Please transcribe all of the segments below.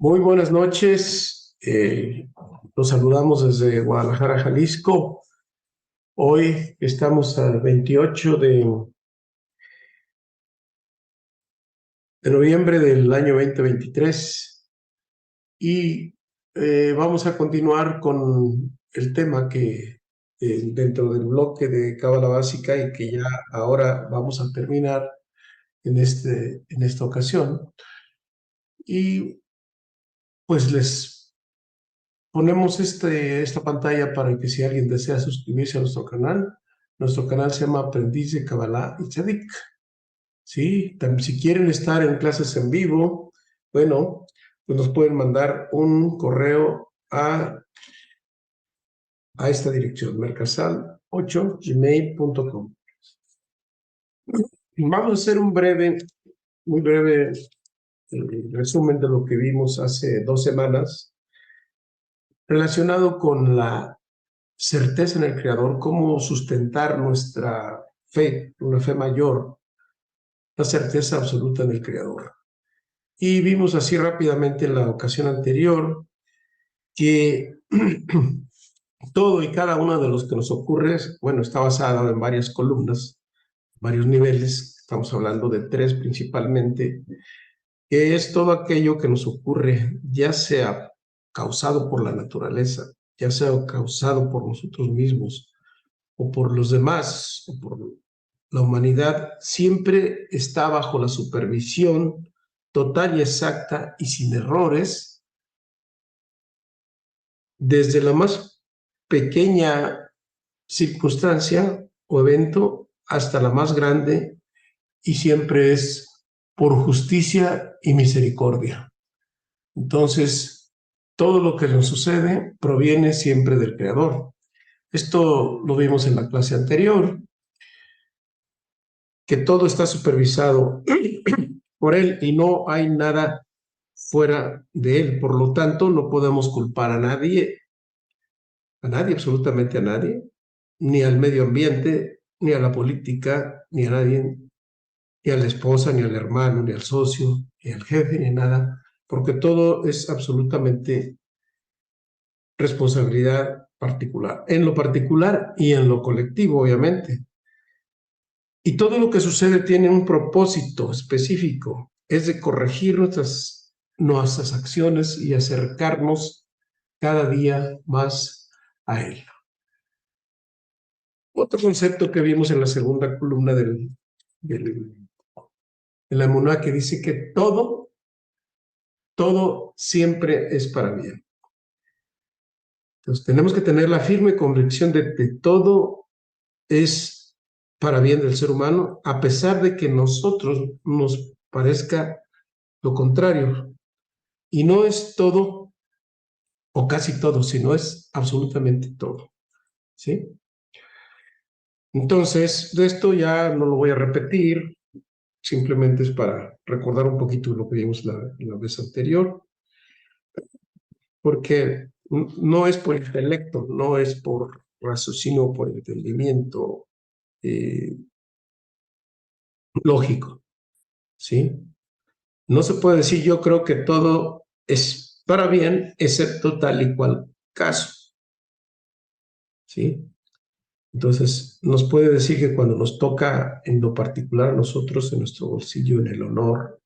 Muy buenas noches. Los saludamos desde Guadalajara, Jalisco. Hoy estamos al 28 de noviembre del año 2023 y vamos a continuar con el tema que dentro del bloque de Cábala Básica y que ya ahora vamos a terminar en esta ocasión. Y pues les ponemos esta pantalla para que si alguien desea suscribirse a nuestro canal se llama Aprendiz de Kabbalah y Tzadik. ¿Sí? También, si quieren estar en clases en vivo, bueno, pues nos pueden mandar un correo a esta dirección, mercasal8gmail.com. Vamos a hacer muy breve resumen de lo que vimos hace 2 semanas relacionado con la certeza en el Creador, cómo sustentar nuestra fe, una fe mayor, la certeza absoluta en el Creador. Y vimos así rápidamente en la ocasión anterior que todo y cada uno de los que nos ocurre, bueno, está basado en varias columnas, varios niveles, estamos hablando de 3 principalmente, que es todo aquello que nos ocurre, ya sea causado por la naturaleza, ya sea causado por nosotros mismos, o por los demás, o por la humanidad, siempre está bajo la supervisión total y exacta y sin errores, desde la más pequeña circunstancia o evento hasta la más grande, y siempre es por justicia y misericordia. Entonces, todo lo que nos sucede proviene siempre del Creador. Esto lo vimos en la clase anterior, que todo está supervisado por Él y no hay nada fuera de Él. Por lo tanto, no podemos culpar a nadie, absolutamente a nadie, ni al medio ambiente, ni a la política, ni a nadie, ni a la esposa, ni al hermano, ni al socio, ni al jefe, ni nada, porque todo es absolutamente responsabilidad particular, en lo particular y en lo colectivo, obviamente. Y todo lo que sucede tiene un propósito específico, es de corregir nuestras acciones y acercarnos cada día más a Él. Otro concepto que vimos en la segunda columna de la Emuná, que dice que todo siempre es para bien. Entonces tenemos que tener la firme convicción de que todo es para bien del ser humano, a pesar de que nosotros nos parezca lo contrario. Y no es todo o casi todo, sino es absolutamente todo. ¿Sí? Entonces, de esto ya no lo voy a repetir, simplemente es para recordar un poquito lo que vimos la vez anterior, porque no es por intelecto, no es por raciocinio, por entendimiento lógico, ¿sí? No se puede decir yo creo que todo es para bien, excepto tal y cual caso, ¿sí? Entonces, nos puede decir que cuando nos toca en lo particular a nosotros, en nuestro bolsillo, en el honor,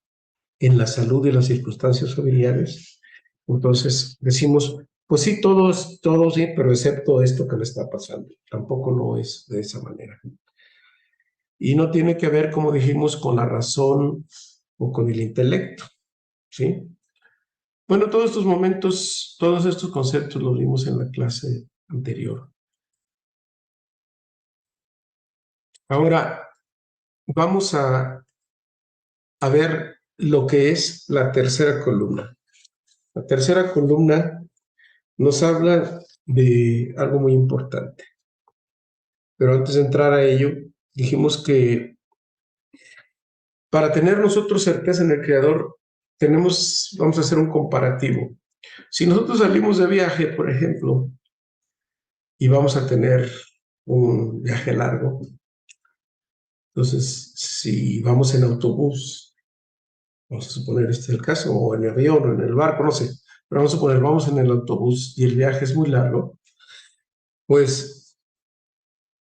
en la salud y las circunstancias familiares, entonces decimos, pues sí, todo sí, pero excepto esto que le está pasando. Tampoco no es de esa manera. Y no tiene que ver, como dijimos, con la razón o con el intelecto, ¿sí? Bueno, todos estos momentos, todos estos conceptos los vimos en la clase anterior. Ahora vamos a ver lo que es la tercera columna. La tercera columna nos habla de algo muy importante. Pero antes de entrar a ello, dijimos que para tener nosotros certeza en el Creador, vamos a hacer un comparativo. Si nosotros salimos de viaje, por ejemplo, y vamos a tener un viaje largo, entonces si vamos en autobús Vamos a suponer este es el caso, o en el avión, o en el barco, no sé, pero vamos a suponer, vamos en el autobús y el viaje es muy largo, pues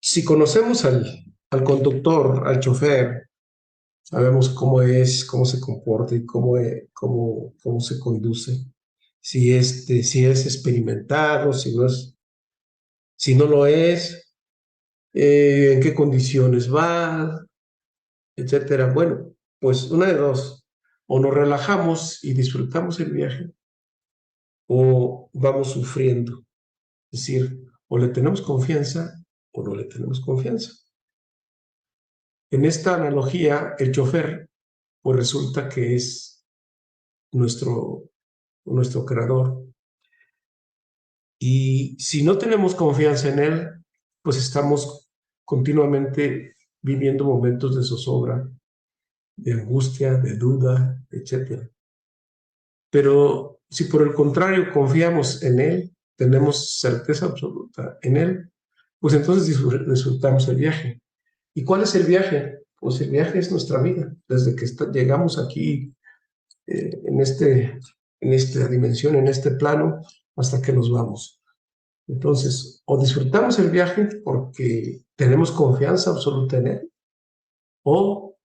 si conocemos al conductor, al chofer, sabemos cómo es, cómo se comporta y cómo se conduce, si es experimentado, si no lo es, en qué condiciones va, etcétera. Bueno, pues una de dos, o nos relajamos y disfrutamos el viaje, o vamos sufriendo. Es decir, o le tenemos confianza o no le tenemos confianza. En esta analogía, el chofer, pues resulta que es nuestro creador. Y si no tenemos confianza en él, pues estamos continuamente viviendo momentos de zozobra, de angustia, de duda, etc. Pero si por el contrario confiamos en él, tenemos certeza absoluta en él, pues entonces disfrutamos el viaje. ¿Y cuál es el viaje? Pues el viaje es nuestra vida, desde que llegamos aquí en esta dimensión, en este plano, hasta que nos vamos. Entonces, o disfrutamos el viaje porque tenemos confianza absoluta en él, o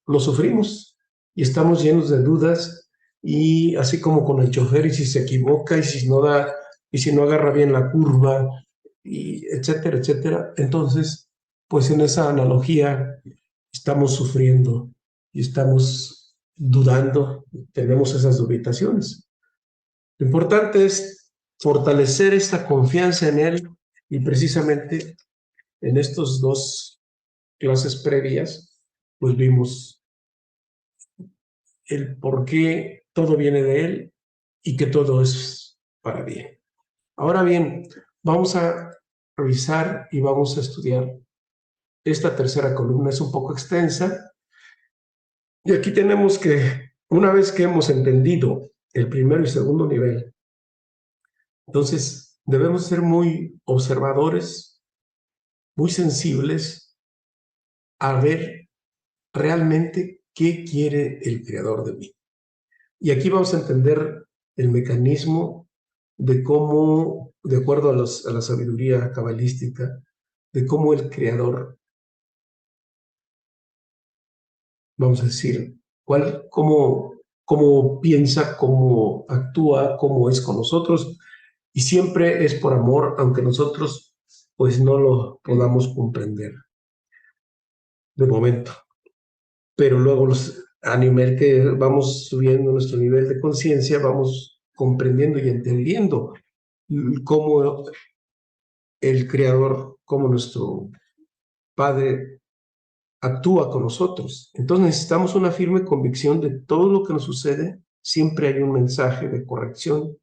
lo sufrimos y estamos llenos de dudas, y así como con el chofer, y si se equivoca, y si no agarra bien la curva, y etcétera, etcétera. Entonces, pues en esa analogía estamos sufriendo y estamos dudando, tenemos esas dubitaciones. Lo importante es fortalecer esta confianza en él, y precisamente en estos dos clases previas, pues vimos el por qué todo viene de él y que todo es para bien. Ahora bien, vamos a revisar y vamos a estudiar esta tercera columna. Es un poco extensa, y aquí tenemos que, una vez que hemos entendido el primero y segundo nivel, entonces debemos ser muy observadores, muy sensibles a ver realmente qué quiere el creador de mí. Y aquí vamos a entender el mecanismo de cómo, de acuerdo a la sabiduría cabalística, de cómo el creador, vamos a decir, cómo piensa, cómo actúa, cómo es con nosotros, y siempre es por amor, aunque nosotros pues no lo podamos comprender de momento. Pero luego a nivel que vamos subiendo nuestro nivel de conciencia, vamos comprendiendo y entendiendo cómo el Creador, cómo nuestro Padre actúa con nosotros. Entonces necesitamos una firme convicción de todo lo que nos sucede, siempre hay un mensaje de corrección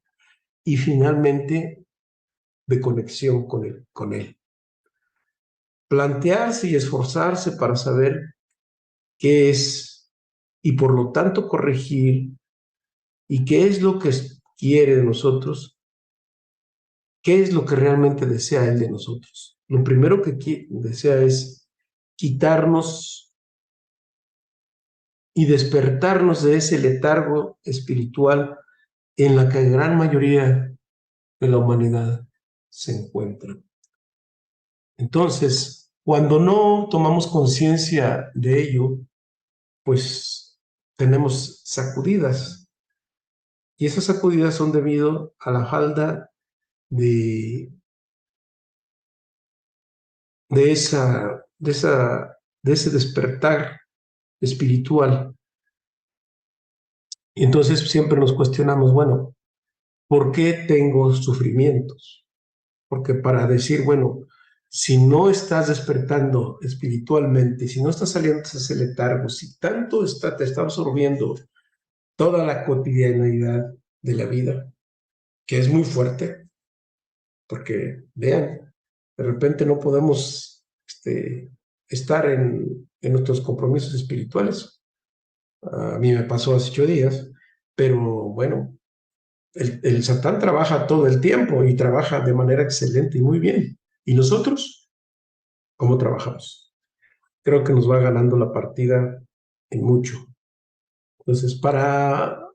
y finalmente de conexión con él. Plantearse y esforzarse para saber qué es, y por lo tanto corregir, y qué es lo que quiere de nosotros, qué es lo que realmente desea Él de nosotros. Lo primero que desea es quitarnos y despertarnos de ese letargo espiritual en la que la gran mayoría de la humanidad se encuentra. Entonces, cuando no tomamos conciencia de ello, pues tenemos sacudidas, y esas sacudidas son debido a la falta de, de, esa, de, esa, de ese despertar espiritual. Entonces siempre nos cuestionamos, bueno, ¿por qué tengo sufrimientos? Porque para decir, bueno, si no estás despertando espiritualmente, si no estás saliendo de ese letargo, si tanto te está absorbiendo toda la cotidianidad de la vida, que es muy fuerte, porque vean, de repente no podemos estar en nuestros compromisos espirituales. A mí me pasó hace 8 días, pero bueno, el Satán trabaja todo el tiempo y trabaja de manera excelente y muy bien. ¿Y nosotros cómo trabajamos? Creo que nos va ganando la partida en mucho. Entonces, para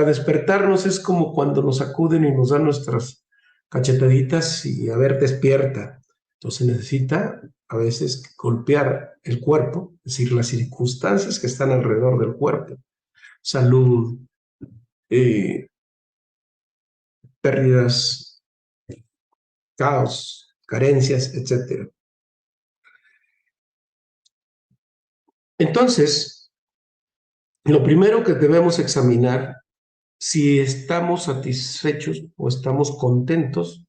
despertarnos es como cuando nos acuden y nos dan nuestras cachetaditas y a ver, despierta. Entonces necesita a veces golpear el cuerpo, es decir, las circunstancias que están alrededor del cuerpo, salud, eh, pérdidas, caos, carencias, etc. Entonces, lo primero que debemos examinar si estamos satisfechos o estamos contentos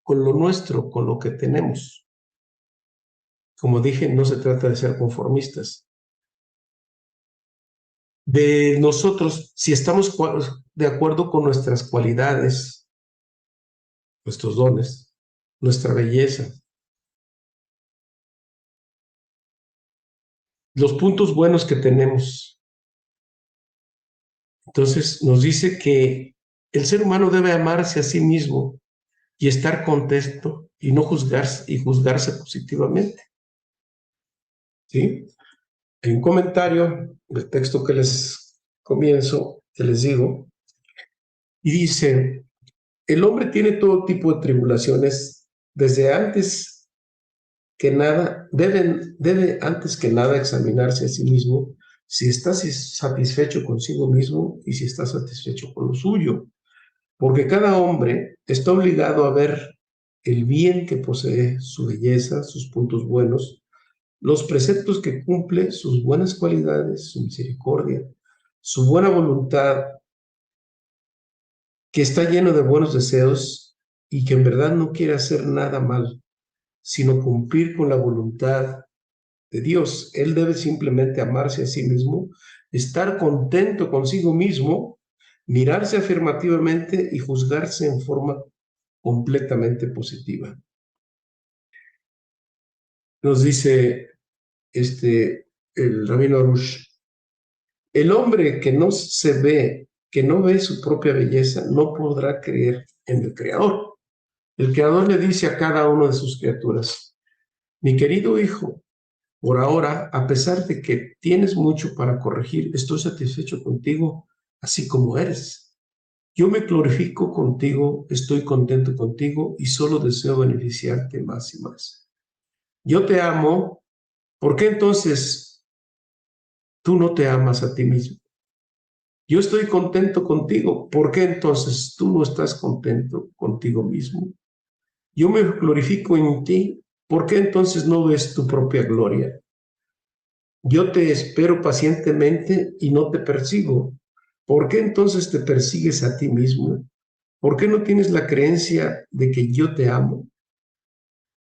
con lo nuestro, con lo que tenemos. Como dije, no se trata de ser conformistas. De nosotros, si estamos de acuerdo con nuestras cualidades, nuestros dones, nuestra belleza, los puntos buenos que tenemos. Entonces nos dice que el ser humano debe amarse a sí mismo y estar contento y no juzgarse positivamente. ¿Sí? Hay un comentario del texto que les comienzo, que les digo, y dice, el hombre tiene todo tipo de tribulaciones desde antes que nada, debe antes que nada examinarse a sí mismo si está satisfecho consigo mismo y si está satisfecho con lo suyo, porque cada hombre está obligado a ver el bien que posee, su belleza, sus puntos buenos, los preceptos que cumple, sus buenas cualidades, su misericordia, su buena voluntad, que está lleno de buenos deseos y que en verdad no quiere hacer nada mal, sino cumplir con la voluntad de Dios. Él debe simplemente amarse a sí mismo, estar contento consigo mismo, mirarse afirmativamente y juzgarse en forma completamente positiva. Nos dice el rabino Arush, el hombre que no se ve, que no ve su propia belleza, no podrá creer en el Creador. El Creador le dice a cada una de sus criaturas, mi querido hijo, por ahora, a pesar de que tienes mucho para corregir, estoy satisfecho contigo, así como eres. Yo me glorifico contigo, estoy contento contigo y solo deseo beneficiarte más y más. Yo te amo, ¿por qué entonces tú no te amas a ti mismo? Yo estoy contento contigo, ¿por qué entonces tú no estás contento contigo mismo? Yo me glorifico en ti, ¿por qué entonces no ves tu propia gloria? Yo te espero pacientemente y no te persigo. ¿Por qué entonces te persigues a ti mismo? ¿Por qué no tienes la creencia de que yo te amo?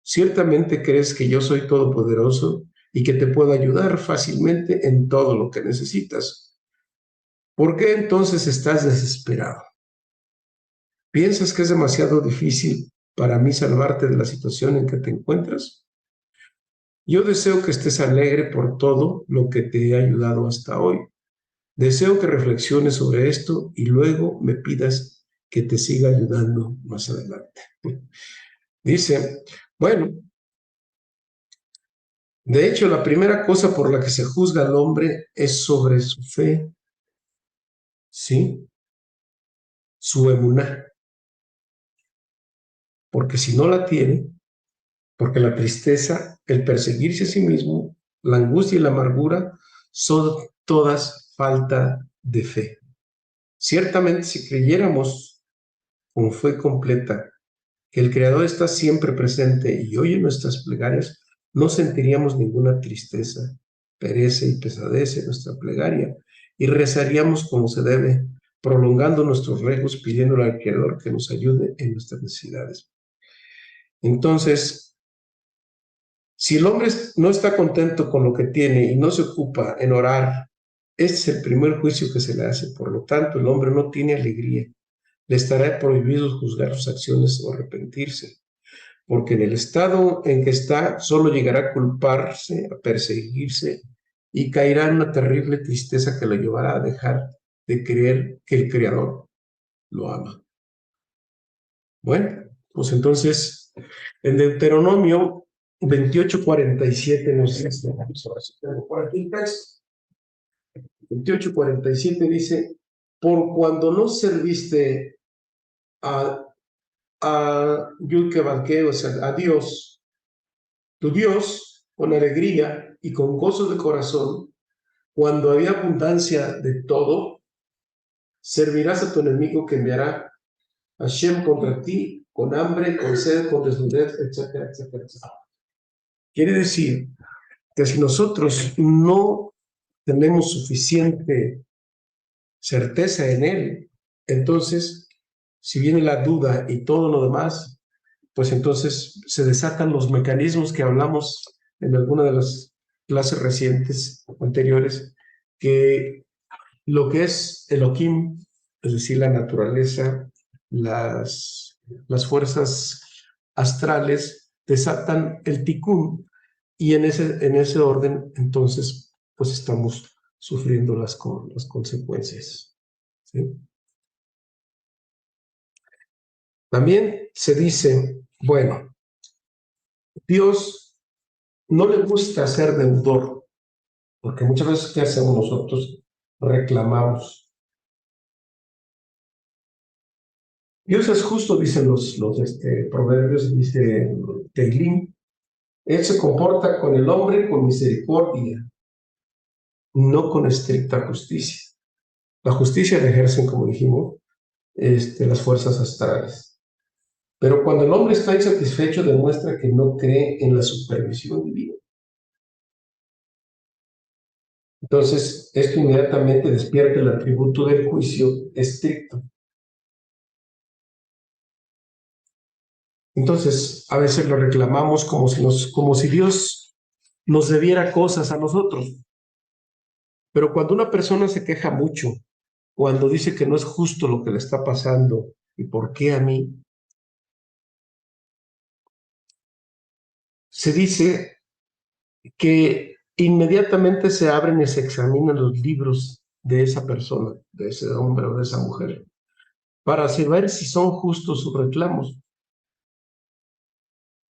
Ciertamente crees que yo soy todopoderoso y que te puedo ayudar fácilmente en todo lo que necesitas. ¿Por qué entonces estás desesperado? ¿Piensas que es demasiado difícil para mí salvarte de la situación en que te encuentras? Yo deseo que estés alegre por todo lo que te he ayudado hasta hoy. Deseo que reflexiones sobre esto y luego me pidas que te siga ayudando más adelante. Dice, bueno, de hecho, la primera cosa por la que se juzga al hombre es sobre su fe, ¿sí? Su emuná. Porque si no la tiene, porque la tristeza, el perseguirse a sí mismo, la angustia y la amargura son todas falta de fe. Ciertamente, si creyéramos con fe completa que el Creador está siempre presente y oye nuestras plegarias, no sentiríamos ninguna tristeza, pereza y pesadez en nuestra plegaria y rezaríamos como se debe, prolongando nuestros ruegos, pidiéndole al Creador que nos ayude en nuestras necesidades. Entonces, si el hombre no está contento con lo que tiene y no se ocupa en orar, este es el primer juicio que se le hace. Por lo tanto, el hombre no tiene alegría. Le estará prohibido juzgar sus acciones o arrepentirse, porque en el estado en que está solo llegará a culparse, a perseguirse y caerá en una terrible tristeza que lo llevará a dejar de creer que el Creador lo ama. Bueno, pues entonces en Deuteronomio 28:47 nos dice, por aquí el texto, 28:47 dice, por cuando no serviste a Yudke, o sea, a Dios, tu Dios, con alegría y con gozo de corazón, cuando había abundancia de todo, servirás a tu enemigo que enviará a Hashem contra ti, con hambre, con sed, con desnudez, etcétera, etcétera, etcétera. Quiere decir que si nosotros no tenemos suficiente certeza en él, entonces, si viene la duda y todo lo demás, pues entonces se desatan los mecanismos que hablamos en alguna de las clases recientes anteriores, que lo que es Elohim, es decir, la naturaleza, las fuerzas astrales, desatan el tikkun, y en ese orden, entonces, pues estamos sufriendo las consecuencias. ¿Sí? También se dice, bueno, Dios no le gusta ser deudor, porque muchas veces, ¿qué hacemos nosotros? Reclamamos. Dios es justo, dicen los proverbios, dice Teilim. Él se comporta con el hombre con misericordia, no con estricta justicia. La justicia la ejercen, como dijimos, las fuerzas astrales. Pero cuando el hombre está insatisfecho, demuestra que no cree en la supervisión divina. Entonces, esto inmediatamente despierta el atributo del juicio estricto. Entonces, a veces lo reclamamos como si Dios nos debiera cosas a nosotros. Pero cuando una persona se queja mucho, cuando dice que no es justo lo que le está pasando y por qué a mí, se dice que inmediatamente se abren y se examinan los libros de esa persona, de ese hombre o de esa mujer, para saber si son justos sus reclamos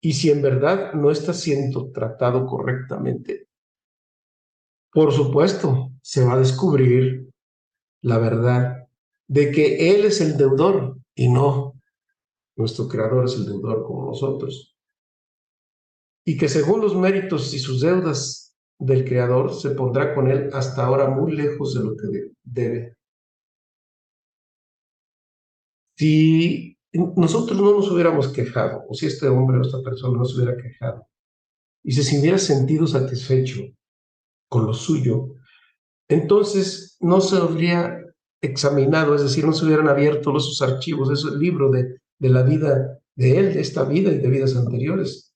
y si en verdad no está siendo tratado correctamente. Por supuesto, se va a descubrir la verdad de que Él es el deudor y no nuestro Creador es el deudor como nosotros. Y que según los méritos y sus deudas del Creador, se pondrá con Él hasta ahora muy lejos de lo que debe. Si nosotros no nos hubiéramos quejado, o si este hombre o esta persona no se hubiera quejado, y se hubiera sentido satisfecho con lo suyo, entonces no se habría examinado, es decir, no se hubieran abierto sus archivos, es el libro de la vida de él, de esta vida y de vidas anteriores.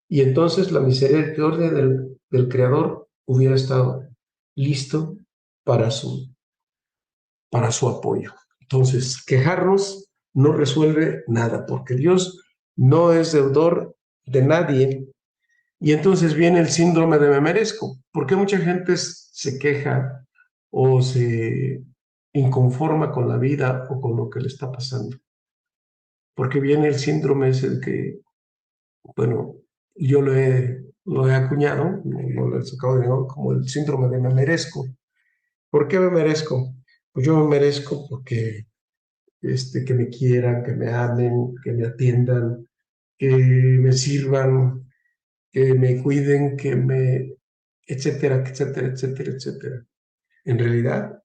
Y entonces la misericordia del Creador hubiera estado listo para su apoyo. Entonces, quejarnos no resuelve nada, porque Dios no es deudor de nadie. Y entonces viene el síndrome de me merezco. ¿Por qué mucha gente se queja o se inconforma con la vida o con lo que le está pasando? Porque viene el síndrome ese de que, bueno, yo lo he acuñado, no lo he sacado de nuevo, como el síndrome de me merezco. ¿Por qué me merezco? Pues yo me merezco porque que me quieran, que me amen, que me atiendan, que me sirvan, que me cuiden, etcétera, etcétera, etcétera, etcétera. En realidad,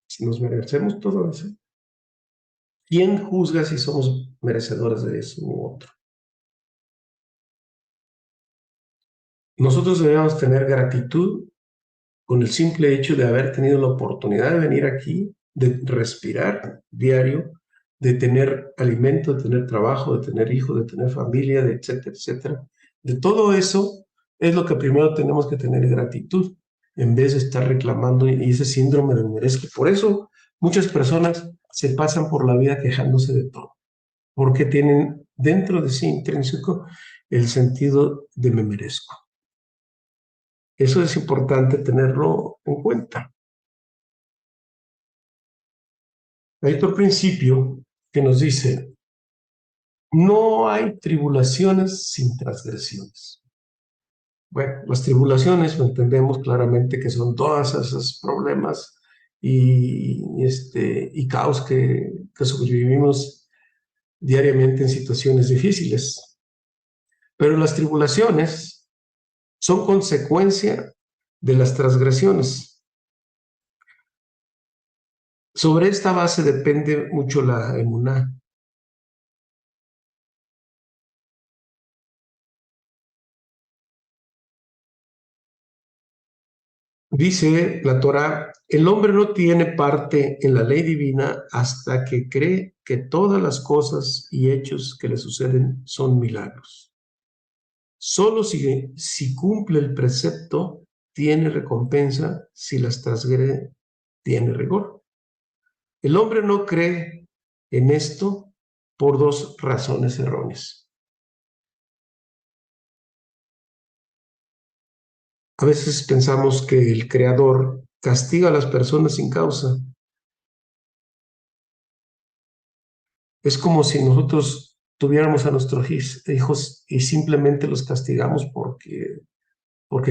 si nos merecemos todo eso, ¿quién juzga si somos merecedores de eso u otro? Nosotros debemos tener gratitud con el simple hecho de haber tenido la oportunidad de venir aquí, de respirar diario, de tener alimento, de tener trabajo, de tener hijos, de tener familia, de etcétera, etcétera. De todo eso es lo que primero tenemos que tener gratitud, en vez de estar reclamando y ese síndrome de merezco. Por eso muchas personas se pasan por la vida quejándose de todo, porque tienen dentro de sí intrínseco el sentido de me merezco. Eso es importante tenerlo en cuenta. Hay otro principio que nos dice, no hay tribulaciones sin transgresiones. Bueno, las tribulaciones, entendemos claramente que son todos esos problemas y caos que sobrevivimos diariamente en situaciones difíciles. Pero las tribulaciones son consecuencia de las transgresiones. Sobre esta base depende mucho la emuná. Dice la Torá, el hombre no tiene parte en la ley divina hasta que cree que todas las cosas y hechos que le suceden son milagros. Solo si cumple el precepto, tiene recompensa; si las transgrede, tiene rigor. El hombre no cree en esto por dos razones erróneas. A veces pensamos que el Creador castiga a las personas sin causa. Es como si nosotros tuviéramos a nuestros hijos y simplemente los castigamos porque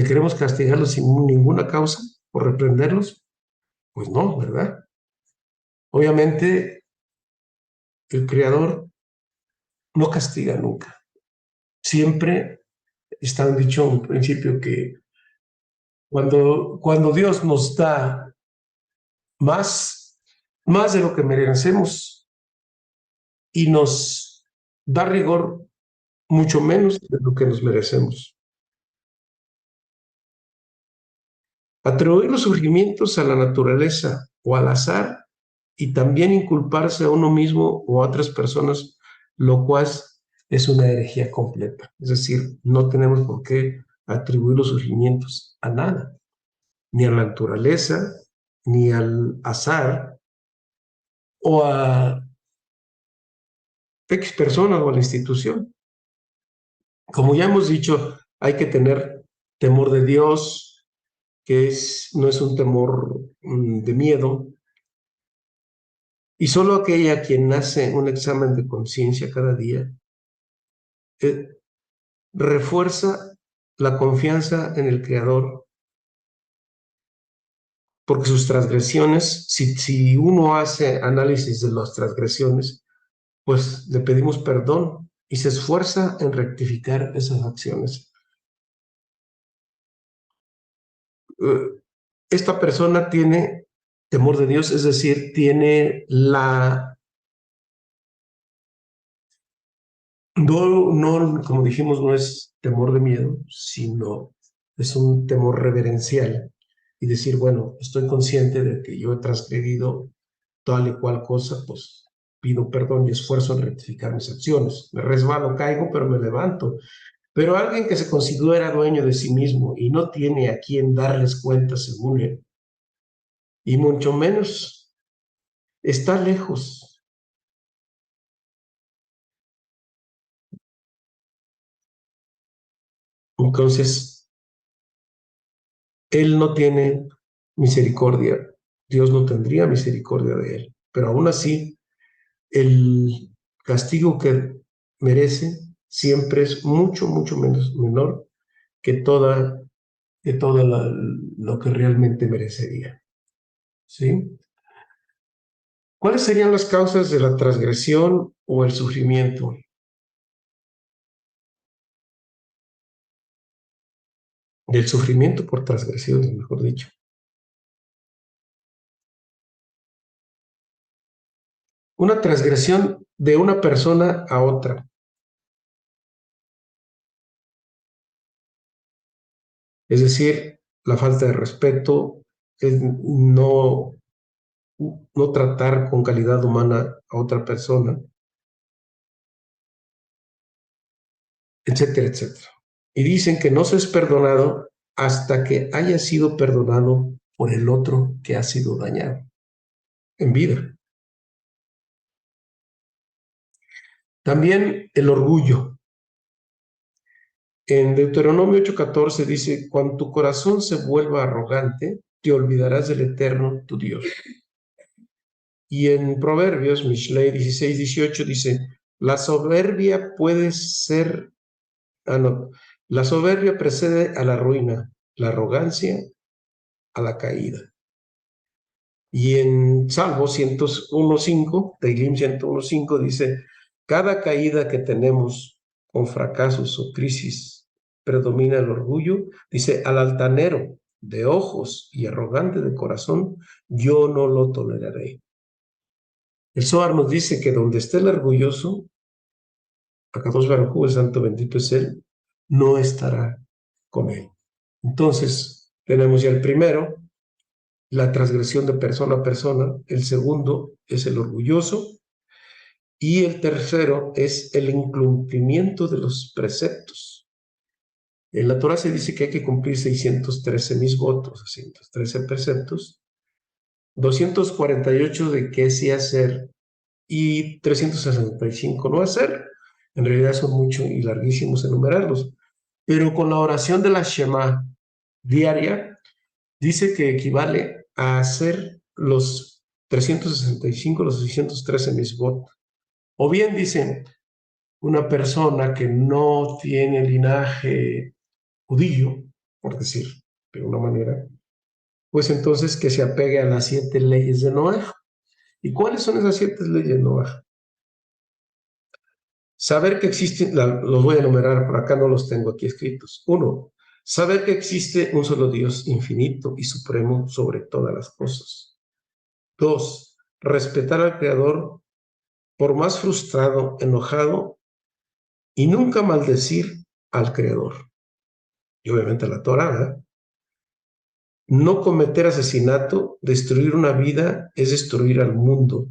queremos castigarlos sin ninguna causa, por reprenderlos. Pues no, ¿verdad? Obviamente, el Creador no castiga nunca. Siempre está dicho en un principio que cuando Dios nos da más, más de lo que merecemos y nos da rigor mucho menos de lo que nos merecemos. Atribuir los sufrimientos a la naturaleza o al azar y también inculparse a uno mismo o a otras personas, lo cual es una herejía completa. Es decir, no tenemos por qué atribuir los sufrimientos a nada, ni a la naturaleza, ni al azar, o a X personas o a la institución. Como ya hemos dicho, hay que tener temor de Dios, que no es un temor de miedo, y solo aquella quien hace un examen de conciencia cada día eh, refuerza la confianza en el Creador, porque sus transgresiones, si uno hace análisis de las transgresiones, pues le pedimos perdón y se esfuerza en rectificar esas acciones. Esta persona tiene temor de Dios, es decir, tiene no, como dijimos, no es temor de miedo, sino es un temor reverencial y decir, bueno, estoy consciente de que yo he transgredido tal y cual cosa, pues pido perdón y esfuerzo en rectificar mis acciones. Me resbalo, caigo, pero me levanto. Pero alguien que se considera dueño de sí mismo y no tiene a quien darles cuenta según él, y mucho menos está lejos. Entonces, él no tiene misericordia. Dios no tendría misericordia de él. Pero aún así, el castigo que merece siempre es mucho, mucho menos, menor que toda lo que realmente merecería. ¿Sí? ¿Cuáles serían las causas de la transgresión o el sufrimiento? Del sufrimiento por transgresiones, mejor dicho. Una transgresión de una persona a otra. Es decir, la falta de respeto, es no tratar con calidad humana a otra persona, etcétera, etcétera. Y dicen que no se es perdonado hasta que haya sido perdonado por el otro que ha sido dañado en vida. También el orgullo. En Deuteronomio 8:14 dice, cuando tu corazón se vuelva arrogante, te olvidarás del Eterno, tu Dios. Y en Proverbios, Mishlei 16:18 dice, la soberbia puede ser, no, La soberbia precede a la ruina, la arrogancia a la caída. Y en Salmo 101.5, Teilim 101.5 dice, cada caída que tenemos con fracasos o crisis predomina el orgullo. Dice, al altanero de ojos y arrogante de corazón, yo no lo toleraré. El Zohar nos dice que donde esté el orgulloso, Akadosh Baruj Hu, el santo bendito es él, no estará con él. Entonces, tenemos ya el primero, la transgresión de persona a persona. El segundo es el orgulloso. Y el tercero es el incumplimiento de los preceptos. En la Torah se dice que hay que cumplir 613 misbotos, 613 preceptos, 248 de qué sí hacer y 365 no hacer. En realidad son muchos y larguísimos enumerarlos. Pero con la oración de la Shema diaria, dice que equivale a hacer los 365, los 613 misbot. O bien dicen, una persona que no tiene linaje judío, por decir de una manera, pues entonces que se apegue a las 7 leyes de Noaj. ¿Y cuáles son esas 7 leyes de Noaj? Saber que existen, los voy a enumerar, por acá no los tengo aquí escritos. 1, saber que existe un solo Dios infinito y supremo sobre todas las cosas. 2, respetar al Creador por más frustrado, enojado, y nunca maldecir al Creador. Y obviamente la Torá, ¿eh? No cometer asesinato, destruir una vida es destruir al mundo.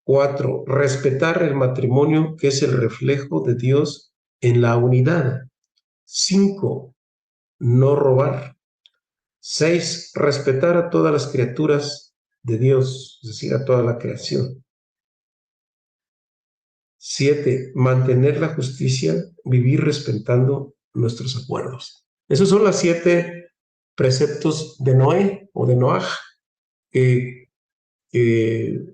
4, respetar el matrimonio, que es el reflejo de Dios en la unidad. 5, no robar. 6, respetar a todas las criaturas de Dios, es decir, a toda la creación. 7, mantener la justicia, vivir respetando nuestros acuerdos. Esos son los 7 preceptos de Noé o de Noaj, que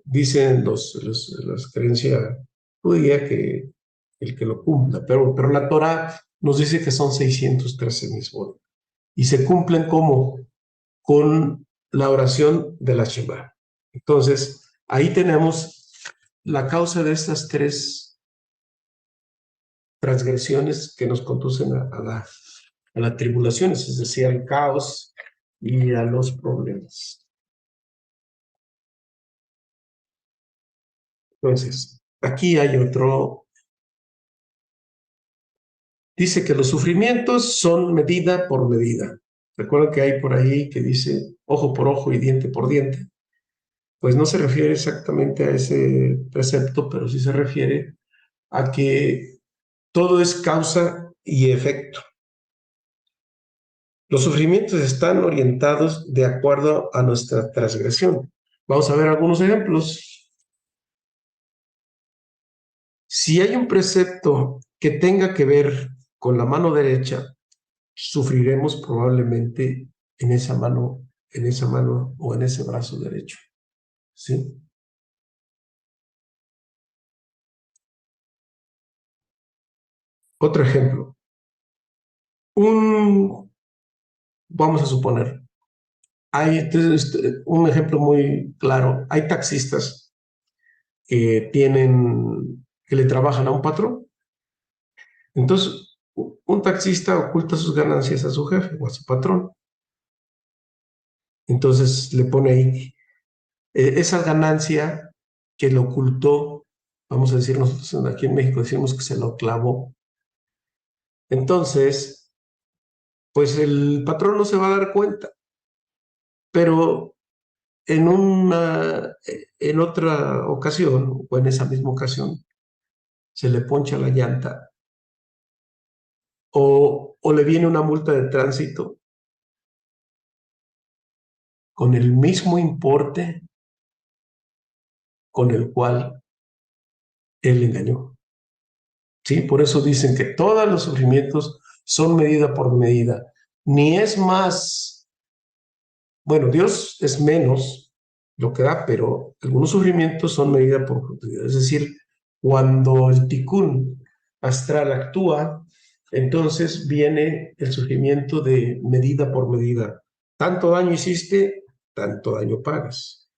dicen las creencias judía que el que lo cumpla, pero la Torah nos dice que son 613 mismos y se cumplen como con la oración de la Shema. Entonces, ahí tenemos la causa de estas 3 transgresiones que nos conducen a las tribulaciones, es decir, al caos y a los problemas. Entonces, aquí hay otro. Dice que los sufrimientos son medida por medida. Recuerden que hay por ahí que dice ojo por ojo y diente por diente. Pues no se refiere exactamente a ese precepto, pero sí se refiere a que todo es causa y efecto. Los sufrimientos están orientados de acuerdo a nuestra transgresión. Vamos a ver algunos ejemplos. Si hay un precepto que tenga que ver con la mano derecha, sufriremos probablemente en esa mano o en ese brazo derecho. ¿Sí? Otro ejemplo. Vamos a suponer, un ejemplo muy claro, hay taxistas que le trabajan a un patrón. Entonces, un taxista oculta sus ganancias a su jefe o a su patrón. Entonces le pone ahí esa ganancia que lo ocultó, vamos a decir nosotros aquí en México decimos que se lo clavó. Entonces, pues el patrón no se va a dar cuenta, pero en otra ocasión, o en esa misma ocasión, se le poncha la llanta o le viene una multa de tránsito con el mismo importe con el cual él engañó. ¿Sí? Por eso dicen que todos los sufrimientos son medida por medida. Ni es más, bueno, Dios es menos lo que da, pero algunos sufrimientos son medida por medida. Es decir, cuando el tikkun astral actúa, entonces viene el surgimiento de medida por medida. Tanto daño hiciste, tanto daño pagas.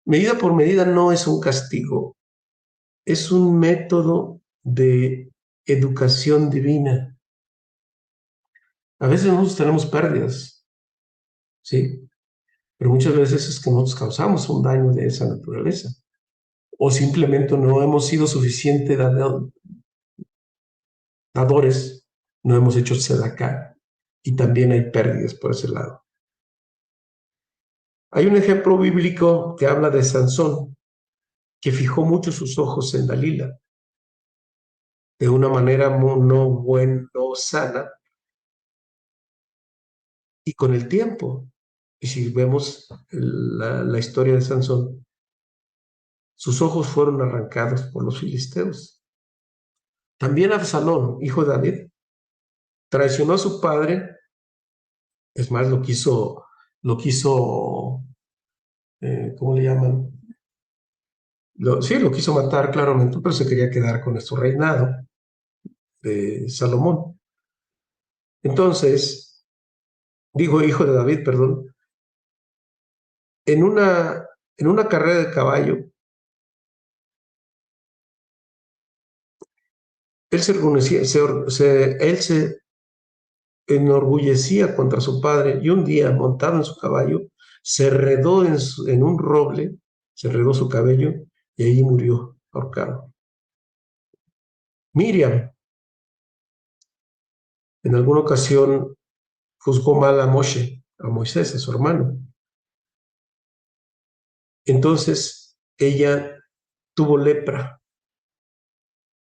Medida por medida no es un castigo, es un método de educación divina. A veces nosotros tenemos pérdidas, ¿sí? Pero muchas veces es que nosotros causamos un daño de esa naturaleza. O simplemente no hemos sido suficiente dadores, no hemos hecho tzedaká, y también hay pérdidas por ese lado. Hay un ejemplo bíblico que habla de Sansón, que fijó mucho sus ojos en Dalila, de una manera no sana, y con el tiempo, y si vemos la historia de Sansón, sus ojos fueron arrancados por los filisteos. También Absalón, hijo de David, traicionó a su padre, es más, ¿cómo le llaman? Sí, lo quiso matar claramente, pero se quería quedar con su reinado de Salomón. Entonces, digo hijo de David, perdón, en una carrera de caballo, él se enorgullecía contra su padre, y un día, montado en su caballo, se enredó en un roble, se enredó su cabello, y ahí murió ahorcado. Miriam, en alguna ocasión, juzgó mal a Moshe, a Moisés, a su hermano. Entonces, ella tuvo lepra,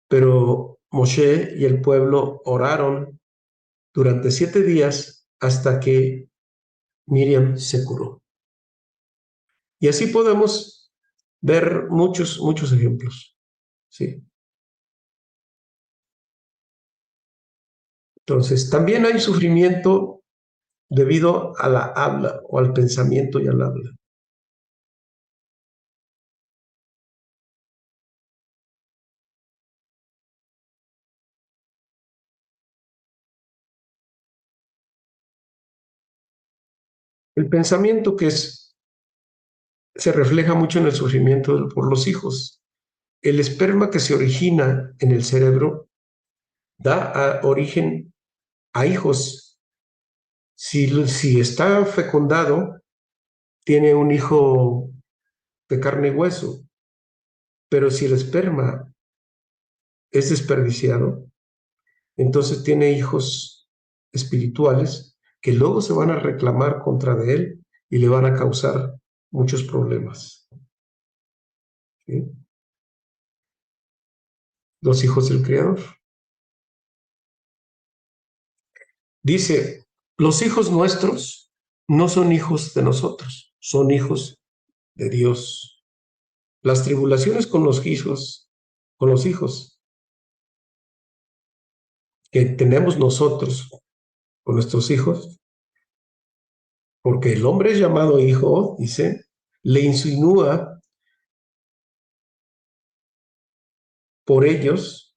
pero Moshe y el pueblo oraron durante 7 días hasta que Miriam se curó. Y así podemos ver muchos ejemplos, ¿sí? Entonces, también hay sufrimiento debido a la habla o al pensamiento y al habla. El pensamiento se refleja mucho en el sufrimiento por los hijos. El esperma que se origina en el cerebro da origen a hijos. Si está fecundado, tiene un hijo de carne y hueso, pero si el esperma es desperdiciado, entonces tiene hijos espirituales que luego se van a reclamar contra de él y le van a causar muchos problemas, ¿sí? Los hijos del Creador. Dice, los hijos nuestros no son hijos de nosotros, son hijos de Dios. Las tribulaciones con los hijos que tenemos nosotros con nuestros hijos, porque el hombre es llamado hijo, dice, le insinúa por ellos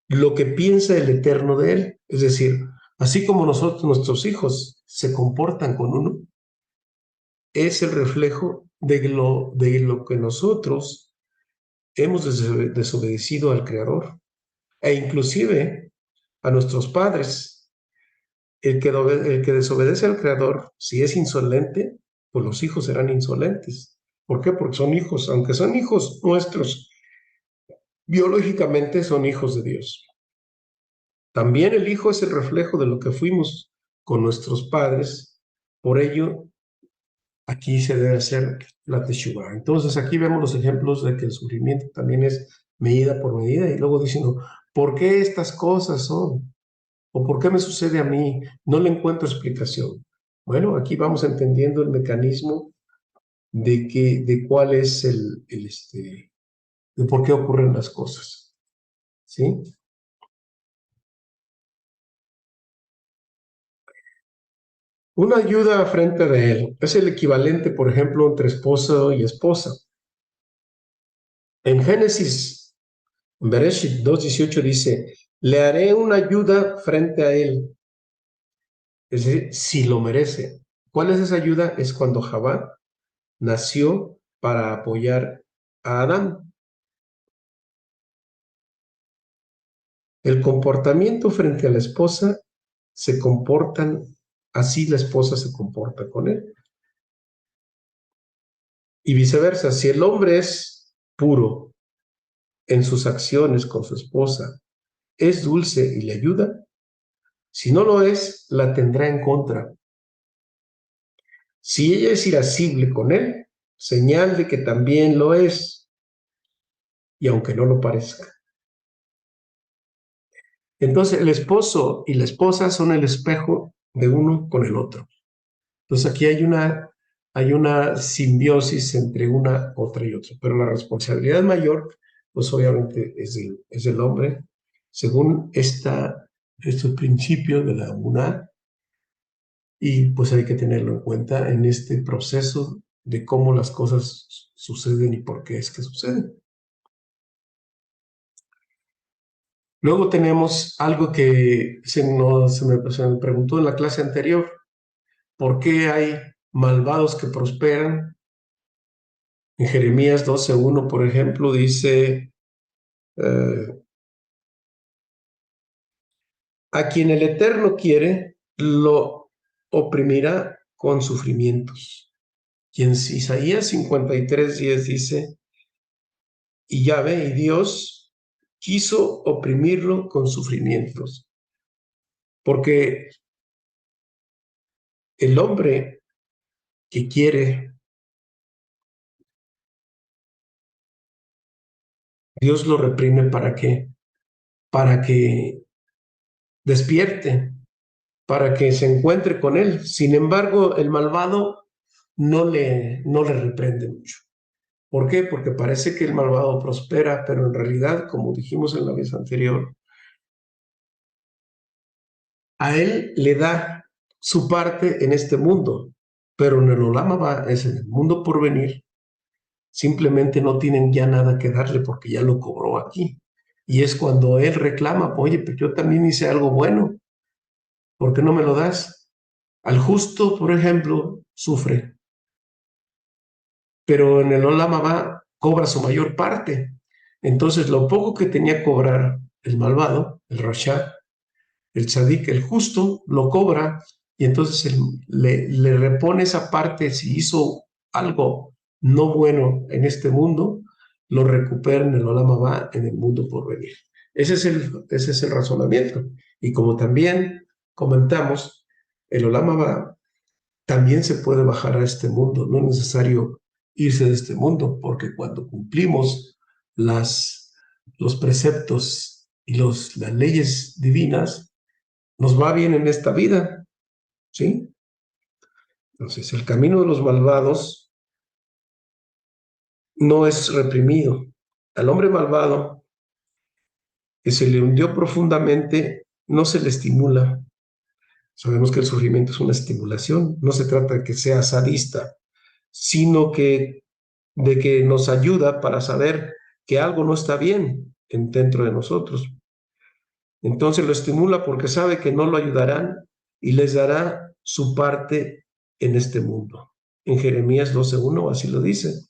lo que piensa el Eterno de él. Es decir, así como nuestros hijos se comportan con uno, es el reflejo de lo que nosotros hemos desobedecido al Creador, e inclusive a nuestros padres. El que desobedece al Creador, si es insolente, pues los hijos serán insolentes. ¿Por qué? Porque son hijos, aunque son hijos nuestros, biológicamente son hijos de Dios. También el hijo es el reflejo de lo que fuimos con nuestros padres. Por ello, aquí se debe hacer la teshuvá. Entonces, aquí vemos los ejemplos de que el sufrimiento también es medida por medida. Y luego diciendo, ¿por qué estas cosas son? ¿O por qué me sucede a mí? No le encuentro explicación. Bueno, aquí vamos entendiendo el mecanismo de cuál es de por qué ocurren las cosas, ¿sí? Una ayuda frente de él es el equivalente, por ejemplo, entre esposo y esposa. En Génesis Bereshit 2:18 dice, le haré una ayuda frente a él, es decir, si lo merece. ¿Cuál es esa ayuda? Es cuando Javá nació para apoyar a Adán. El comportamiento frente a la esposa se comportan, así la esposa se comporta con él. Y viceversa, si el hombre es puro en sus acciones con su esposa, es dulce y le ayuda, si no lo es, la tendrá en contra. Si ella es irascible con él, señal de que también lo es, y aunque no lo parezca. Entonces, el esposo y la esposa son el espejo de uno con el otro. Entonces, aquí hay una simbiosis entre una, otra y otra, pero la responsabilidad mayor, pues obviamente es del hombre, según estos principios de la UNA, y pues hay que tenerlo en cuenta en este proceso de cómo las cosas suceden y por qué es que suceden. Luego tenemos algo que se me preguntó en la clase anterior, ¿por qué hay malvados que prosperan? En Jeremías 12:1, por ejemplo, dice, a quien el Eterno quiere, lo oprimirá con sufrimientos. Y en Isaías 53:10 dice, y Yahvé y Dios quiso oprimirlo con sufrimientos, porque el hombre que quiere, Dios lo reprime ¿para qué? Para que despierte, para que se encuentre con él. Sin embargo, el malvado no le reprende mucho. ¿Por qué? Porque parece que el malvado prospera, pero en realidad, como dijimos en la vez anterior, a él le da su parte en este mundo, pero en el Olam Abba, es en el mundo por venir, simplemente no tienen ya nada que darle porque ya lo cobró aquí. Y es cuando él reclama, oye, pero yo también hice algo bueno, ¿por qué no me lo das? Al justo, por ejemplo, sufre, pero en el Olam Abba cobra su mayor parte. Entonces, lo poco que tenía que cobrar el malvado, el Rasha, el tzadik, el justo, lo cobra y entonces le repone esa parte. Si hizo algo no bueno en este mundo, lo recupera en el Olam Abba, en el mundo por venir. Ese es el razonamiento. Y como también comentamos, el Olam Abba también se puede bajar a este mundo, no es necesario irse de este mundo, porque cuando cumplimos los preceptos y las leyes divinas, nos va bien en esta vida, ¿sí? Entonces, el camino de los malvados no es reprimido. Al hombre malvado que se le hundió profundamente, no se le estimula. Sabemos que el sufrimiento es una estimulación, no se trata de que sea sadista, sino de que nos ayuda para saber que algo no está bien dentro de nosotros. Entonces lo estimula porque sabe que no lo ayudarán y les dará su parte en este mundo. En Jeremías 12:1 así lo dice.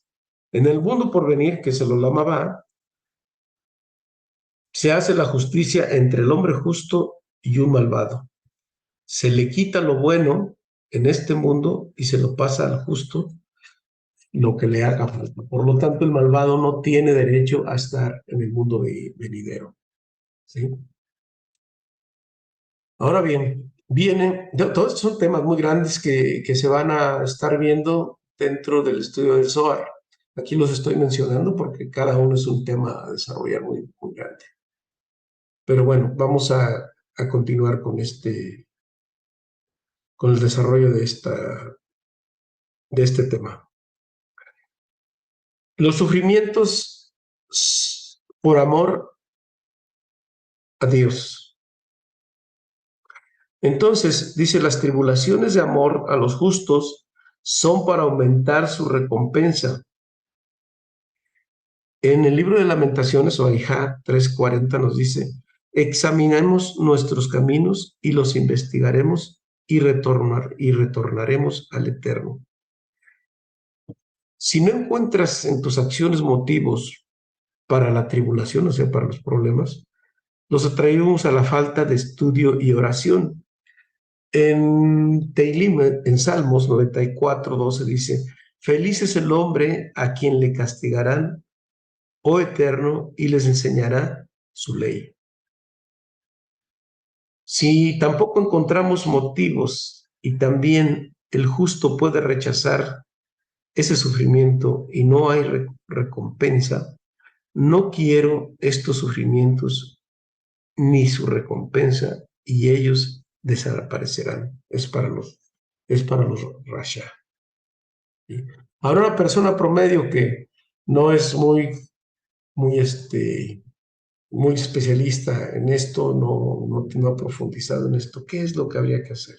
En el mundo por venir, que se lo llamaba, se hace la justicia entre el hombre justo y un malvado. Se le quita lo bueno en este mundo y se lo pasa al justo lo que le haga falta. Por lo tanto, el malvado no tiene derecho a estar en el mundo venidero. ¿Sí? Ahora bien, todos estos son temas muy grandes que se van a estar viendo dentro del estudio del Zohar. Aquí los estoy mencionando porque cada uno es un tema a desarrollar muy, muy grande. Pero bueno, vamos a continuar con el desarrollo de este tema. Los sufrimientos por amor a Dios. Entonces, dice, las tribulaciones de amor a los justos son para aumentar su recompensa. En el libro de Lamentaciones, o Ahijá 3:40, nos dice: examinemos nuestros caminos y los investigaremos y retornaremos al Eterno. Si no encuentras en tus acciones motivos para la tribulación, o sea, para los problemas, los atraemos a la falta de estudio y oración. En Teilim, en Salmos 94:12 dice: feliz es el hombre a quien le castigarán, oh Eterno, y les enseñará su ley. Si tampoco encontramos motivos y también el justo puede rechazar ese sufrimiento y no hay recompensa, no quiero estos sufrimientos ni su recompensa, y ellos desaparecerán. Es para los Rasha. ¿Sí? Ahora, una persona promedio que no es muy, muy especialista en esto, no ha profundizado en esto, ¿qué es lo que habría que hacer?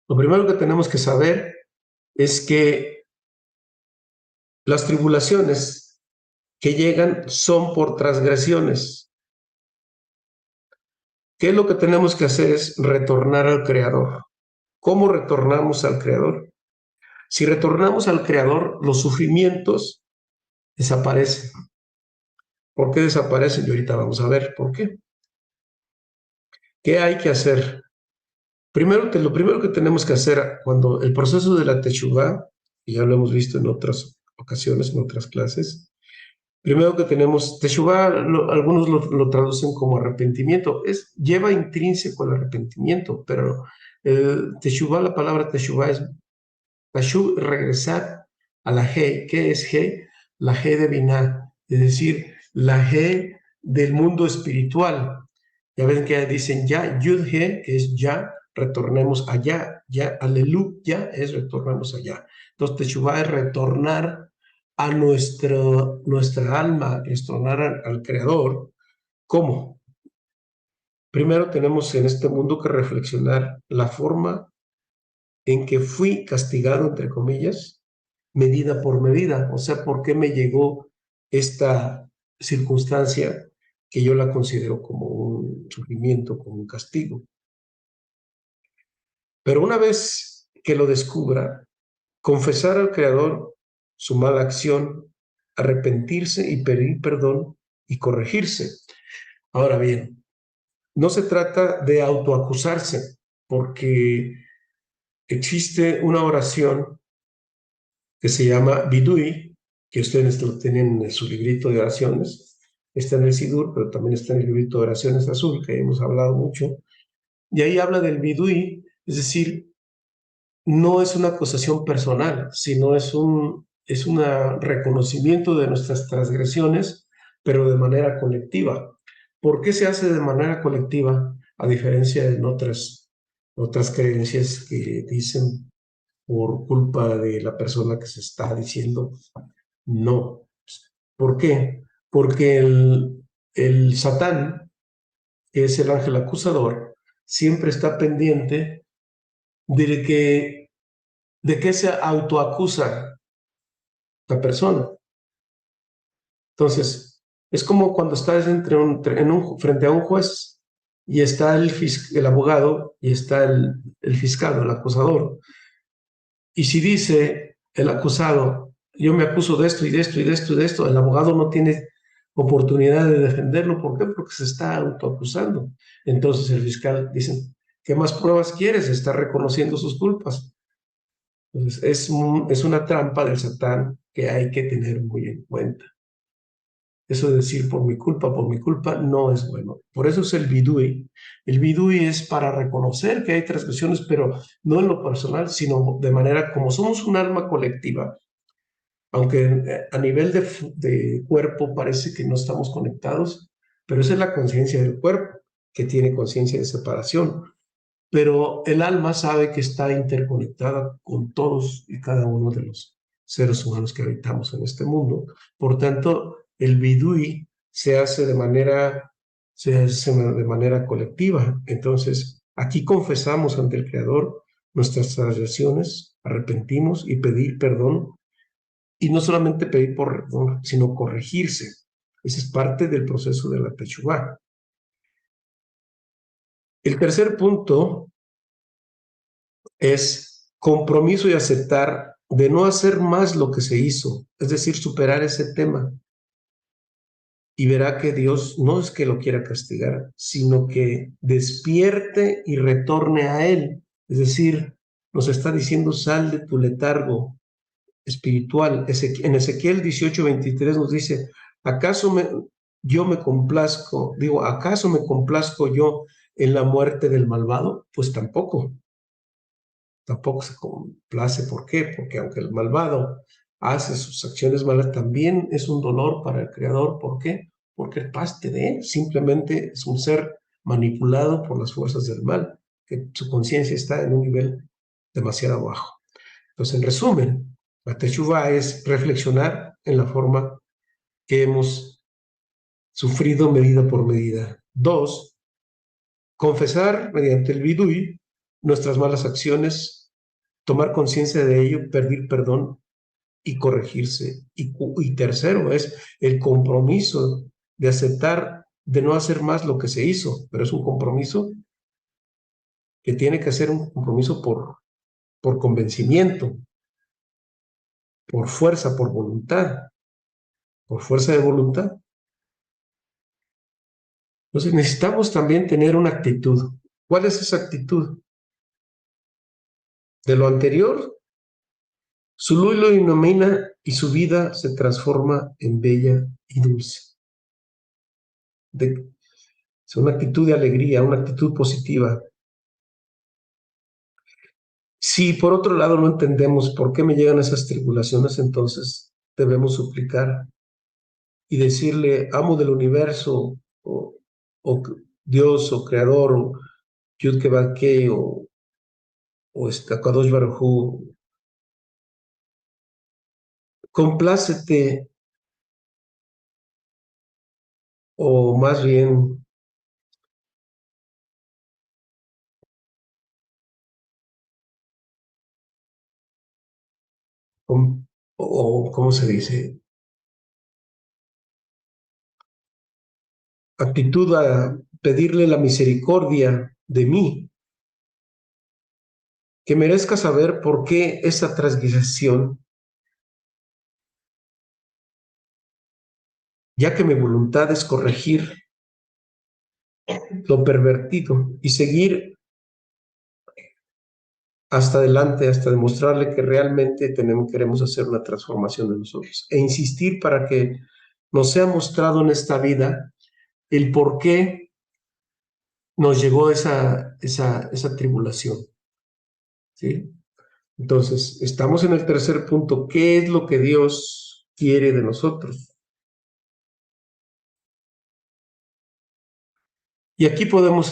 Lo primero que tenemos que saber es que las tribulaciones que llegan son por transgresiones. ¿Qué es lo que tenemos que hacer? Es retornar al Creador. ¿Cómo retornamos al Creador? Si retornamos al Creador, los sufrimientos desaparecen. ¿Por qué desaparecen? Y ahorita vamos a ver por qué. ¿Qué hay que hacer? Lo primero que tenemos que hacer cuando el proceso de la Teshuvá, y ya lo hemos visto en otras ocasiones, en otras clases, primero que tenemos, Teshuvá, algunos lo traducen como arrepentimiento, lleva intrínseco el arrepentimiento, pero Teshuvá, la palabra Teshuvá es Tashuv, regresar a la G. ¿Qué es G? La G de Binah, es decir, la G del mundo espiritual. Ya ven que dicen ya, Yud G es ya, retornemos allá, ya, aleluya es retornamos allá. Entonces, Teshuvá es retornar a nuestra alma, retornar al Creador. ¿Cómo? Primero tenemos en este mundo que reflexionar la forma en que fui castigado, entre comillas, medida por medida. O sea, ¿por qué me llegó esta circunstancia que yo la considero como un sufrimiento, como un castigo? Pero una vez que lo descubra, confesar al Creador su mala acción, arrepentirse y pedir perdón y corregirse. Ahora bien, no se trata de autoacusarse, porque existe una oración que se llama Bidui, que ustedes lo tienen en su librito de oraciones, está en el Sidur, pero también está en el librito de oraciones azul, que hemos hablado mucho, y ahí habla del Bidui, es decir, no es una acusación personal, sino es un reconocimiento de nuestras transgresiones, pero de manera colectiva. ¿Por qué se hace de manera colectiva, a diferencia de otras creencias que dicen por culpa de la persona que se está diciendo? No. ¿Por qué? Porque el Satán, que es el ángel acusador, siempre está pendiente de que se autoacusa la persona. Entonces, es como cuando estás frente a un juez y está el abogado y está el fiscal, el acusador. Y si dice el acusado: yo me acuso de esto y de esto y de esto y de esto, el abogado no tiene oportunidad de defenderlo. ¿Por qué? Porque se está autoacusando. Entonces el fiscal dice: ¿qué más pruebas quieres? Está reconociendo sus culpas. Entonces es una trampa del Satán que hay que tener muy en cuenta. Eso de decir por mi culpa, no es bueno. Por eso es el bidui. El bidui es para reconocer que hay transgresiones, pero no en lo personal, sino de manera como somos un alma colectiva, aunque a nivel de cuerpo parece que no estamos conectados, pero esa es la conciencia del cuerpo, que tiene conciencia de separación. Pero el alma sabe que está interconectada con todos y cada uno de los seres humanos que habitamos en este mundo. Por tanto, el bidui se hace de manera colectiva. Entonces, aquí confesamos ante el Creador nuestras transgresiones, arrepentimos y pedir perdón Y no solamente pedir por perdón, sino corregirse. Ese es parte del proceso de la Teshuvá. El tercer punto es compromiso y aceptar de no hacer más lo que se hizo, es decir, superar ese tema. Y verá que Dios no es que lo quiera castigar, sino que despierte y retorne a Él. Es decir, nos está diciendo, sal de tu letargo espiritual. En Ezequiel 18:23 nos dice, yo me complazco, digo, ¿acaso me complazco yo en la muerte del malvado? Pues tampoco se complace. ¿Por qué? Porque aunque el malvado hace sus acciones malas, también es un dolor para el Creador. ¿Por qué? Porque es parte de él. Simplemente es un ser manipulado por las fuerzas del mal, que su conciencia está en un nivel demasiado bajo. Entonces, en resumen, la Teshuvá es reflexionar en la forma que hemos sufrido medida por medida. 2, confesar mediante el vidui nuestras malas acciones, tomar conciencia de ello, pedir perdón y corregirse. Y tercero es el compromiso de aceptar, de no hacer más lo que se hizo, pero es un compromiso que tiene que ser un compromiso por convencimiento, por fuerza, por fuerza de voluntad. Entonces necesitamos también tener una actitud. ¿Cuál es esa actitud? De lo anterior, su luz lo ilumina y su vida se transforma en bella y dulce. Es una actitud de alegría, una actitud positiva. Si por otro lado no entendemos por qué me llegan esas tribulaciones, entonces debemos suplicar y decirle, amo del universo, o Dios, o Creador, o Yud Kevadke, o Kadosh Baruj Hu, complácete, o más bien, o ¿cómo se dice? Actitud a pedirle la misericordia de mí, que merezca saber por qué esa transgresión, ya que mi voluntad es corregir lo pervertido y seguir hasta adelante, hasta demostrarle que realmente queremos hacer una transformación de nosotros e insistir para que nos sea mostrado en esta vida el por qué nos llegó esa tribulación, ¿sí? Entonces, estamos en el tercer punto. ¿Qué es lo que Dios quiere de nosotros? Y aquí podemos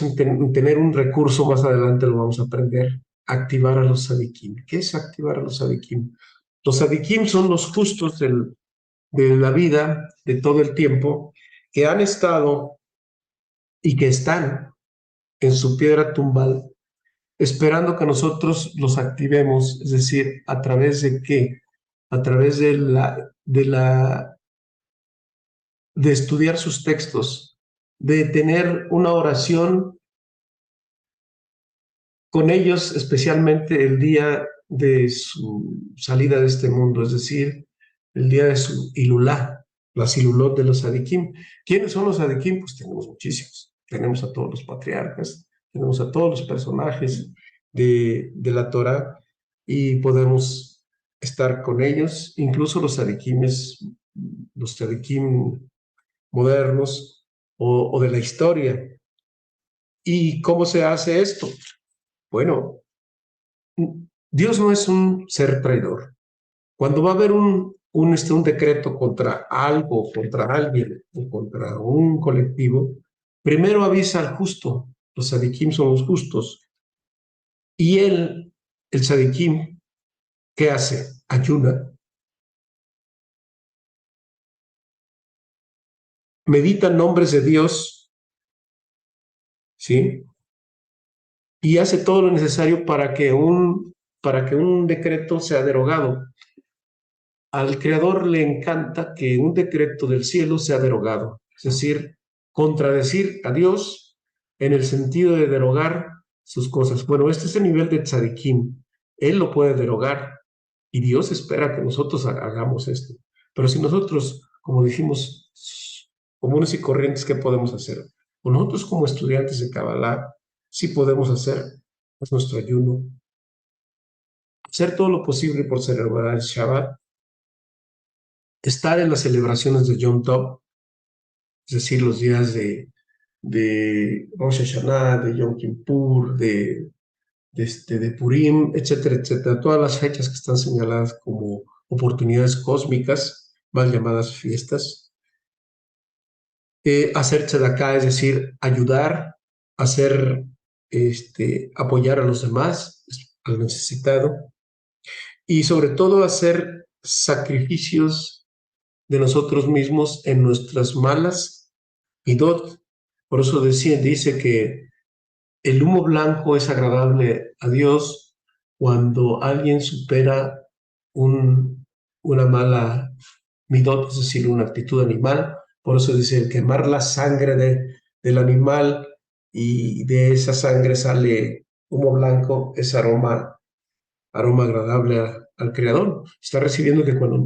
tener un recurso, más adelante lo vamos a aprender, activar a los sadiquim. ¿Qué es activar a los sadiquim? Los sadiquim son los justos de la vida, de todo el tiempo, que han estado y que están en su piedra tumbal, esperando que nosotros los activemos, es decir, ¿a través de qué? A través de estudiar sus textos, de tener una oración con ellos, especialmente el día de su salida de este mundo, es decir, el día de su Ilulá, las Ilulot de los Adikim. ¿Quiénes son los Adikim? Pues tenemos muchísimos. Tenemos a todos los patriarcas, tenemos a todos los personajes de la Torah y podemos estar con ellos, incluso los Adikim modernos o de la historia. ¿Y cómo se hace esto? Bueno, Dios no es un ser traidor. Cuando va a haber un decreto contra algo, contra alguien o contra un colectivo, primero avisa al justo. Los sadiquim son los justos. Y el sadiquim, ¿qué hace? Ayuna, medita nombres de Dios, ¿sí? Y hace todo lo necesario para que un decreto sea derogado. al Creador le encanta que un decreto del cielo sea derogado, es decir, contradecir a Dios en el sentido de derogar sus cosas. Bueno, este es el nivel de tzadikim. Él lo puede derogar y Dios espera que nosotros hagamos esto. Pero si nosotros, como dijimos, comunes y corrientes, ¿qué podemos hacer? O nosotros como estudiantes de Kabbalah, sí podemos hacer pues, nuestro ayuno, hacer todo lo posible por celebrar el Shabbat, estar en las celebraciones de Yom Tov, es decir, los días de Rosh Hashanah, de Yom Kippur, de Purim, etcétera, etcétera. Todas las fechas que están señaladas como oportunidades cósmicas, mal llamadas fiestas. Hacer tzedakah, es decir, ayudar, hacer, apoyar a los demás, al necesitado, y sobre todo hacer sacrificios de nosotros mismos en nuestras malas midot. Por eso dice que el humo blanco es agradable a Dios cuando alguien supera una mala midot, es decir, una actitud animal. Por eso dice, el quemar la sangre del animal y de esa sangre sale humo blanco, es aroma agradable al Creador. Está diciendo que cuando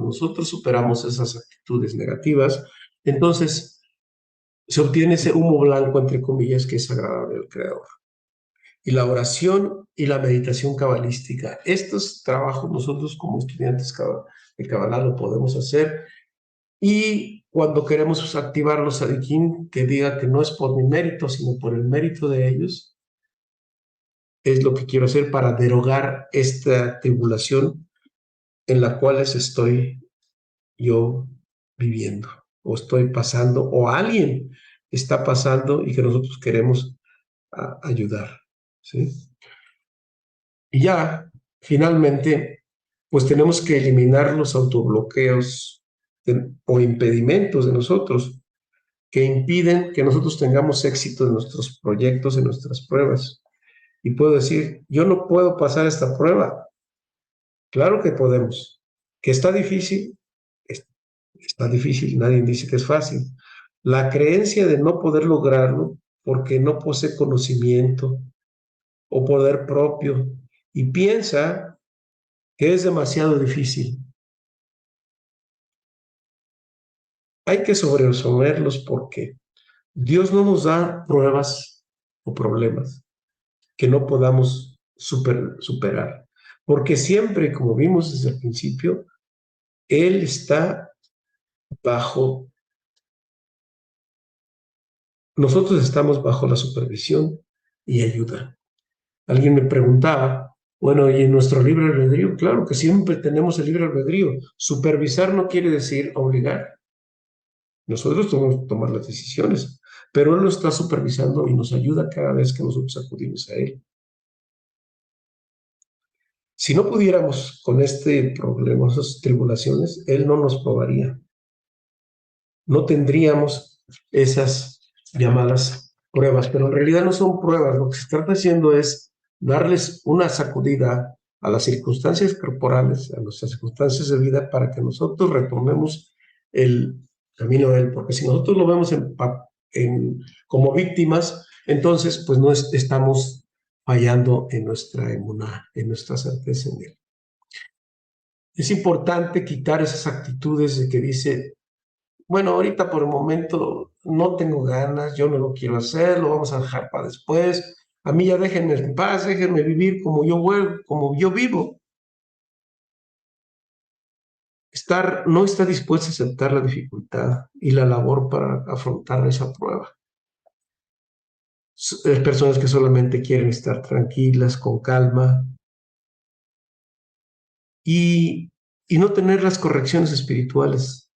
nosotros superamos esas actitudes negativas, entonces se obtiene ese humo blanco, entre comillas, que es agradable al Creador. Y la oración y la meditación cabalística. Estos trabajos nosotros como estudiantes de Kabbalah lo podemos hacer. Y cuando queremos activar los sadiquín, que diga que no es por mi mérito, sino por el mérito de ellos, es lo que quiero hacer para derogar esta tribulación en la cual estoy yo viviendo, o estoy pasando, o alguien está pasando y que nosotros queremos ayudar, ¿sí? Y ya, finalmente, pues tenemos que eliminar los autobloqueos o impedimentos de nosotros que impiden que nosotros tengamos éxito en nuestros proyectos, en nuestras pruebas. Y puedo decir, yo no puedo pasar esta prueba. Claro que podemos. ¿Que está difícil? Está difícil, nadie dice que es fácil. La creencia de no poder lograrlo porque no posee conocimiento o poder propio y piensa que es demasiado difícil. Hay que sobreponerlos porque Dios no nos da pruebas o problemas que no podamos superar. Porque siempre, como vimos desde el principio, Él está bajo, nosotros estamos bajo la supervisión y ayuda. Alguien me preguntaba, bueno, ¿y en nuestro libre albedrío? Claro que siempre tenemos el libre albedrío. Supervisar no quiere decir obligar. Nosotros tenemos que tomar las decisiones, pero Él lo está supervisando y nos ayuda cada vez que nosotros acudimos a Él. Si no pudiéramos con este problema, esas tribulaciones, Él no nos probaría. No tendríamos esas llamadas pruebas, pero en realidad no son pruebas. Lo que se está haciendo es darles una sacudida a las circunstancias corporales, a nuestras circunstancias de vida, para que nosotros retomemos el camino de Él. Porque si nosotros lo vemos como víctimas, entonces pues no estamos fallando en nuestra emuná, en nuestra certeza en Él. Es importante quitar esas actitudes de que dice, bueno, ahorita por el momento no tengo ganas, yo no lo quiero hacer, lo vamos a dejar para después. A mí ya déjenme en paz, déjenme vivir como yo vivo. No está dispuesto a aceptar la dificultad y la labor para afrontar esa prueba. Personas que solamente quieren estar tranquilas, con calma y no tener las correcciones espirituales,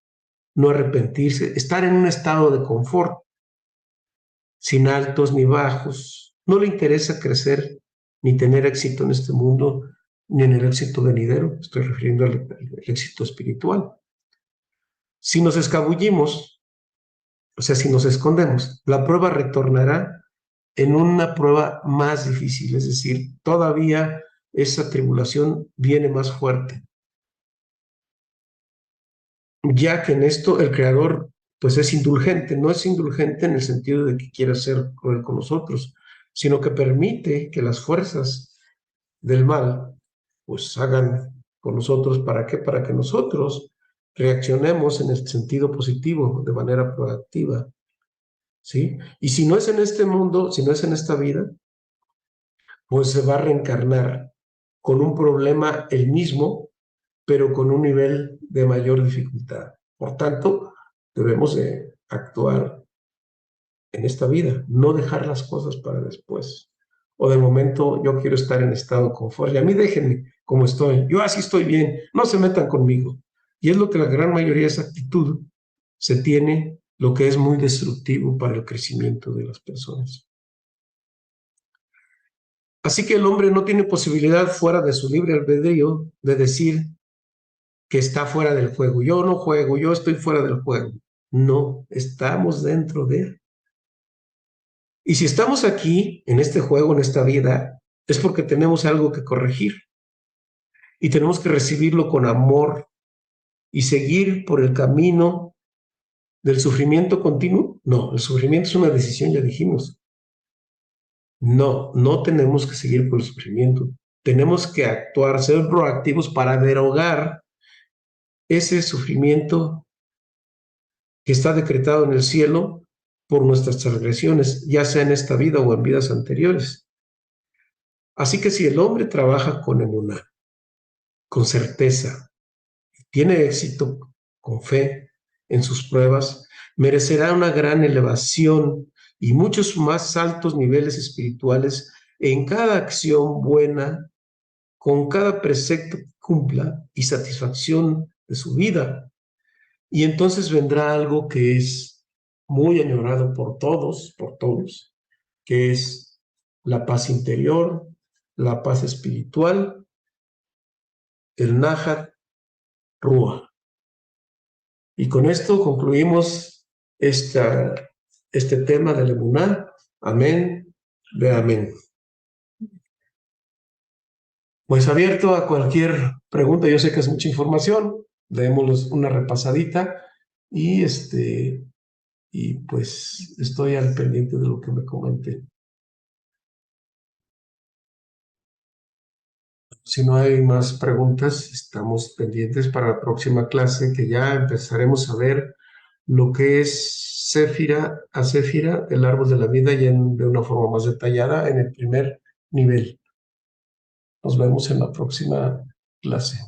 no arrepentirse, estar en un estado de confort, sin altos ni bajos. No le interesa crecer ni tener éxito en este mundo, ni en el éxito venidero. Estoy refiriendo al éxito espiritual. Si nos escabullimos, o sea, si nos escondemos, la prueba retornará en una prueba más difícil, es decir, todavía esa tribulación viene más fuerte. ya que en esto el Creador pues es indulgente. No es indulgente en el sentido de que quiera ser cruel con nosotros, sino que permite que las fuerzas del mal pues hagan con nosotros. ¿Para qué? Para que nosotros reaccionemos en el sentido positivo, de manera proactiva, ¿sí? Y si no es en este mundo, si no es en esta vida, pues se va a reencarnar con un problema el mismo, pero con un nivel de mayor dificultad. Por tanto, debemos de actuar en esta vida, no dejar las cosas para después. O de momento yo quiero estar en estado de confort y a mí déjenme como estoy, yo así estoy bien, no se metan conmigo. Y es lo que la gran mayoría de esa actitud se tiene, lo que es muy destructivo para el crecimiento de las personas. Así que el hombre no tiene posibilidad fuera de su libre albedrío de decir que está fuera del juego. Yo no juego, yo estoy fuera del juego. No, estamos dentro de él. Y si estamos aquí, en este juego, en esta vida, es porque tenemos algo que corregir y tenemos que recibirlo con amor y seguir por el camino del sufrimiento continuo. No, el sufrimiento es una decisión, ya dijimos. No, no tenemos que seguir por el sufrimiento. Tenemos que actuar, ser proactivos para derogar ese sufrimiento que está decretado en el cielo por nuestras transgresiones, ya sea en esta vida o en vidas anteriores. Así que si el hombre trabaja con emuná, con certeza, tiene éxito, con fe en sus pruebas, merecerá una gran elevación y muchos más altos niveles espirituales en cada acción buena, con cada precepto que cumpla y satisfacción de su vida. Y entonces vendrá algo que es muy añorado por todos, que es la paz interior, la paz espiritual, el Nahat Ruach. Y con esto concluimos este tema del Emuná. Amén, de amén. Pues abierto a cualquier pregunta, yo sé que es mucha información, démosles una repasadita y y pues estoy al pendiente de lo que me comenten. Si no hay más preguntas, estamos pendientes para la próxima clase, que ya empezaremos a ver lo que es Séfira a Séfira, el árbol de la vida, ya de una forma más detallada en el primer nivel. Nos vemos en la próxima clase.